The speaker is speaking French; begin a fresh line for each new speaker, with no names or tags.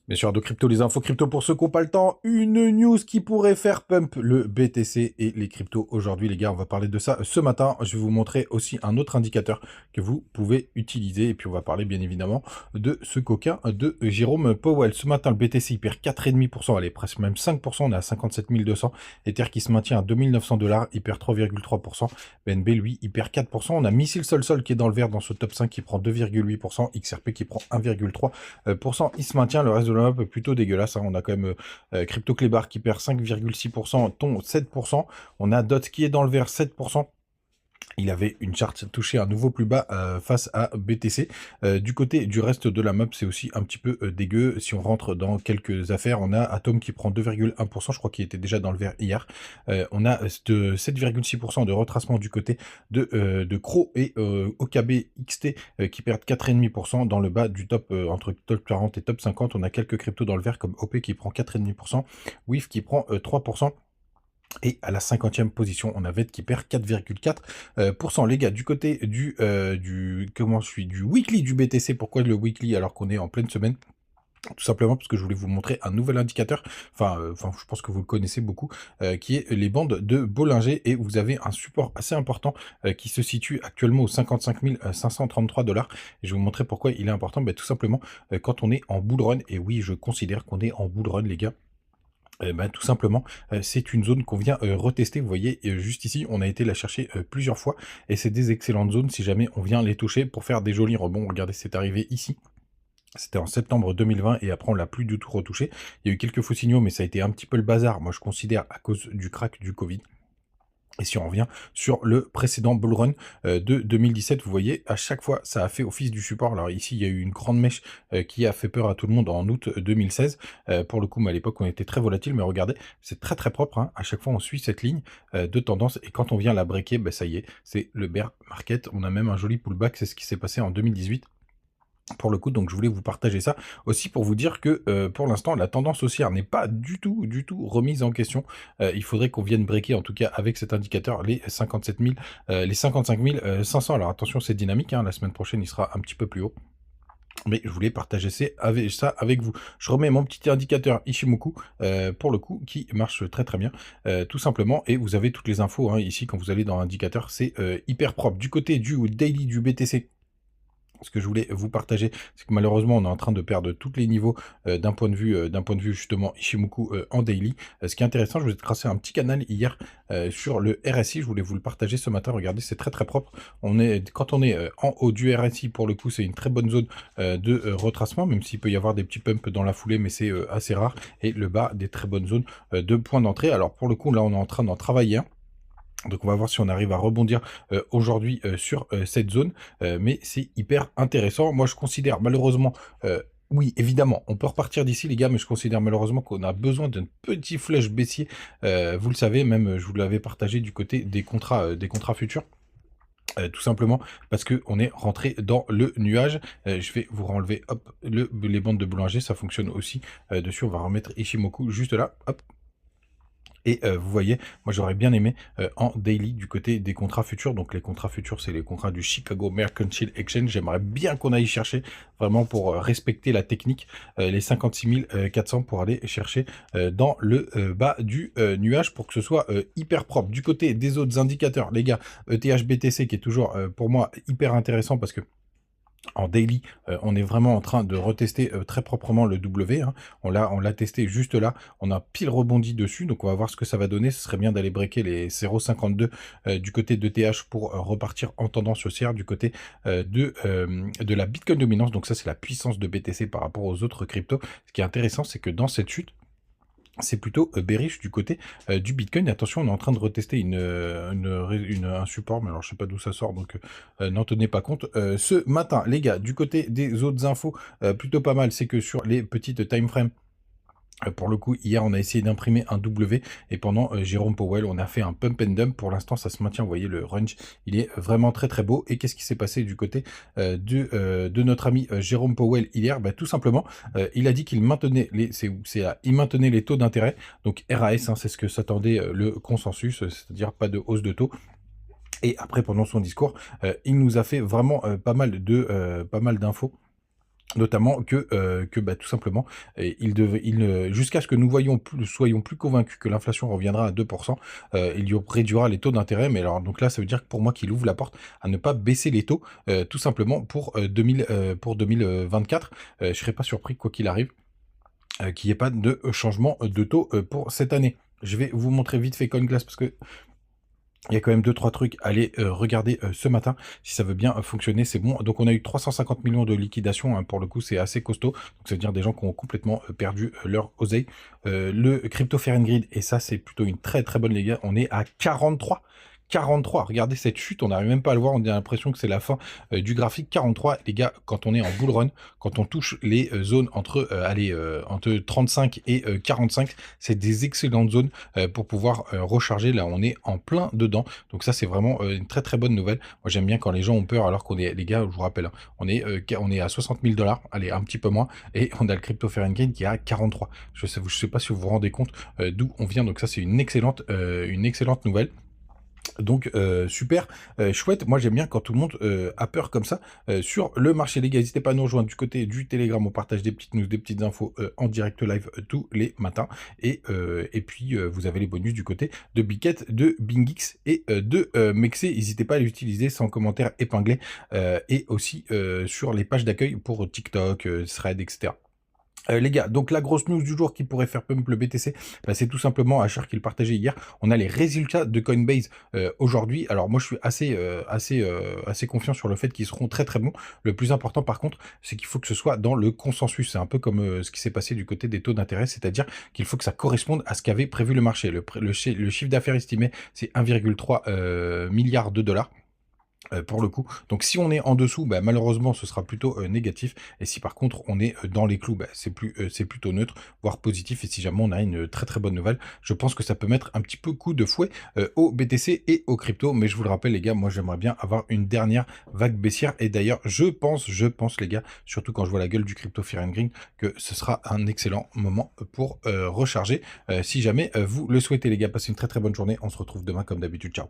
Bien sûr, de crypto, les infos crypto pour ceux qui n'ont pas le temps. Une news qui pourrait faire pump le BTC et les cryptos aujourd'hui, les gars. On va parler de ça ce matin. Je vais vous montrer aussi un autre indicateur que vous pouvez utiliser. Et puis, on va parler bien évidemment de ce coquin de Jérôme Powell. Ce matin, le BTC, il perd 4,5%. Allez, presque même 5%. On est à 57 200. Ether qui se maintient à 2900 $. Il perd 3,3%. BNB, lui, il perd 4%. On a Missile Sol qui est dans le vert dans ce top 5 qui prend 2,8%. XRP qui prend 1,3%. Il se maintient. Le reste de la map est plutôt dégueulasse, hein. On a quand même Crypto Clébar qui perd 5,6%, Ton 7%. On a Dot qui est dans le vert 7%. Il avait une charte touchée un nouveau plus bas face à BTC. Du côté du reste de la map, c'est aussi un petit peu dégueu. Si on rentre dans quelques affaires, on a Atom qui prend 2,1%. Je crois qu'il était déjà dans le vert hier. On a 7,6% de retracement du côté de Crow et OKB XT qui perdent 4,5%. Dans le bas du top, entre top 40 et top 50, on a quelques cryptos dans le vert comme OP qui prend 4,5%, WIF qui prend 3%. Et à la 50e position, on a VET qui perd 4,4%. Les gars, du côté du weekly du BTC, pourquoi le weekly alors qu'on est en pleine semaine? Tout simplement parce que je voulais vous montrer un nouvel indicateur, enfin je pense que vous le connaissez beaucoup, qui est les bandes de Bollinger, et vous avez un support assez important qui se situe actuellement aux 55 533 $. Et je vais vous montrer pourquoi il est important. Ben, tout simplement quand on est en bull run, et oui, je considère qu'on est en bull run, les gars. Ben, tout simplement, c'est une zone qu'on vient retester. Vous voyez, juste ici, on a été la chercher plusieurs fois, et c'est des excellentes zones si jamais on vient les toucher pour faire des jolis rebonds. Regardez, c'est arrivé ici. C'était en septembre 2020 et après on l'a plus du tout retouché. Il y a eu quelques faux signaux, mais ça a été un petit peu le bazar, moi je considère, à cause du crack du Covid. Et si on revient sur le précédent bull run de 2017, vous voyez, à chaque fois, ça a fait office du support. Alors ici, il y a eu une grande mèche qui a fait peur à tout le monde en août 2016. Pour le coup, mais à l'époque, on était très volatile, mais regardez, c'est très très propre, hein. À chaque fois, on suit cette ligne de tendance, et quand on vient la breaker, ben, ça y est, c'est le bear market. On a même un joli pullback, c'est ce qui s'est passé en 2018. Pour le coup, donc je voulais vous partager ça aussi pour vous dire que pour l'instant la tendance haussière n'est pas du tout remise en question. Il faudrait qu'on vienne breaker, en tout cas avec cet indicateur, les 57 000, les 55 500. Alors attention, c'est dynamique, hein, la semaine prochaine il sera un petit peu plus haut. Mais je voulais partager ça avec vous. Je remets mon petit indicateur Ishimoku, pour le coup, qui marche très très bien, tout simplement. Et vous avez toutes les infos, hein, ici, quand vous allez dans l'indicateur, c'est hyper propre. Du côté du daily du BTC, ce que je voulais vous partager, c'est que malheureusement, on est en train de perdre tous les niveaux d'un point de vue justement Ishimoku en daily. Ce qui est intéressant, je vous ai tracé un petit canal hier sur le RSI. Je voulais vous le partager ce matin. Regardez, c'est très très propre. Quand on est en haut du RSI, pour le coup, c'est une très bonne zone de retracement, même s'il peut y avoir des petits pumps dans la foulée, mais c'est assez rare. Et le bas, des très bonnes zones de points d'entrée. Alors pour le coup, là, on est en train d'en travailler un. Donc on va voir si on arrive à rebondir aujourd'hui sur cette zone, mais c'est hyper intéressant. Moi je considère malheureusement, oui évidemment, on peut repartir d'ici les gars, mais je considère malheureusement qu'on a besoin d'un petit flèche baissier, vous le savez, même je vous l'avais partagé du côté des contrats futurs. Tout simplement parce que on est rentré dans le nuage. Je vais vous renlever hop les bandes de boulanger, ça fonctionne aussi dessus. On va remettre Ishimoku juste là, hop. Et vous voyez, moi j'aurais bien aimé en daily du côté des contrats futurs. Donc les contrats futurs, c'est les contrats du Chicago Mercantile Exchange. J'aimerais bien qu'on aille chercher vraiment pour respecter la technique les 56 400 pour aller chercher dans le bas du nuage pour que ce soit hyper propre. Du côté des autres indicateurs, les gars, ETH BTC qui est toujours pour moi hyper intéressant parce que en daily, on est vraiment en train de retester très proprement le W, hein. On l'a testé juste là, on a pile rebondi dessus, donc on va voir ce que ça va donner. Ce serait bien d'aller breaker les 0,52 du côté de TH pour repartir en tendance haussière du côté de la Bitcoin dominance. Donc ça, c'est la puissance de BTC par rapport aux autres cryptos. Ce qui est intéressant, c'est que dans cette chute, c'est plutôt bearish du côté du Bitcoin. Attention, on est en train de retester un support, mais alors je sais pas d'où ça sort, donc n'en tenez pas compte. Ce matin, les gars, du côté des autres infos, plutôt pas mal, c'est que sur les petites time frames, pour le coup, hier, on a essayé d'imprimer un W, et pendant Jérôme Powell, on a fait un pump and dump. Pour l'instant, ça se maintient. Vous voyez, le range, il est vraiment très très beau. Et qu'est-ce qui s'est passé du côté de notre ami Jérôme Powell hier? Bah, tout simplement, il a dit qu'il maintenait il maintenait les taux d'intérêt. Donc RAS, hein, c'est ce que s'attendait le consensus, c'est-à-dire pas de hausse de taux. Et après, pendant son discours, il nous a fait vraiment pas mal d'infos Notamment que bah, tout simplement, jusqu'à ce que nous soyons plus convaincus que l'inflation reviendra à 2 réduira les taux d'intérêt. Mais alors donc là, ça veut dire que pour moi qu'il ouvre la porte à ne pas baisser les taux, tout simplement pour 2024. Je serais pas surpris, quoi qu'il arrive, qu'il n'y ait pas de changement de taux pour cette année. Je vais vous montrer vite fait CoinGlass parce que il y a quand même deux trois trucs à aller regarder ce matin. Si ça veut bien fonctionner, c'est bon. Donc on a eu 350 millions de liquidations, hein, pour le coup, c'est assez costaud. Donc ça veut dire des gens qui ont complètement perdu leur oseille. Le crypto Fair and Grid, et ça c'est plutôt une très très bonne, les gars, on est à 43. 43, regardez cette chute, on n'arrive même pas à le voir, on a l'impression que c'est la fin du graphique. 43, les gars, quand on est en bull run, quand on touche les zones entre 35 et 45, c'est des excellentes zones pour pouvoir recharger. Là, on est en plein dedans, donc ça c'est vraiment une très très bonne nouvelle. Moi j'aime bien quand les gens ont peur, alors qu'on est, les gars, je vous rappelle, hein, on est à 60 000 $, allez, un petit peu moins, et on a le crypto Fair and Green qui est à 43. Je sais pas si vous vous rendez compte d'où on vient, donc ça c'est une excellente nouvelle. Donc super chouette. Moi j'aime bien quand tout le monde a peur comme ça sur le marché. Les gars, n'hésitez pas à nous rejoindre du côté du Telegram. On partage des petites news, des petites infos en direct live tous les matins. Et puis vous avez les bonus du côté de Biquette, de BingX et de Mexé. N'hésitez pas à les utiliser sans commentaire épinglé, et aussi sur les pages d'accueil pour TikTok, Thread, etc. Les gars, donc la grosse news du jour qui pourrait faire pump le BTC, bah, c'est tout simplement Achar qui le partageait hier. On a les résultats de Coinbase aujourd'hui. Alors moi je suis assez confiant sur le fait qu'ils seront très très bons. Le plus important par contre, c'est qu'il faut que ce soit dans le consensus. C'est un peu comme ce qui s'est passé du côté des taux d'intérêt, c'est-à-dire qu'il faut que ça corresponde à ce qu'avait prévu le marché. Le chiffre d'affaires estimé, c'est 1,3 milliard de dollars. Pour le coup. Donc si on est en dessous, bah, malheureusement ce sera plutôt négatif, et si par contre on est dans les clous, bah, c'est plutôt neutre, voire positif. Et si jamais on a une très très bonne nouvelle, je pense que ça peut mettre un petit peu coup de fouet au BTC et au crypto. Mais je vous le rappelle les gars, moi j'aimerais bien avoir une dernière vague baissière, et d'ailleurs je pense les gars, surtout quand je vois la gueule du crypto Fear and Green, que ce sera un excellent moment pour recharger. Si jamais vous le souhaitez les gars, passez une très très bonne journée, on se retrouve demain comme d'habitude, ciao.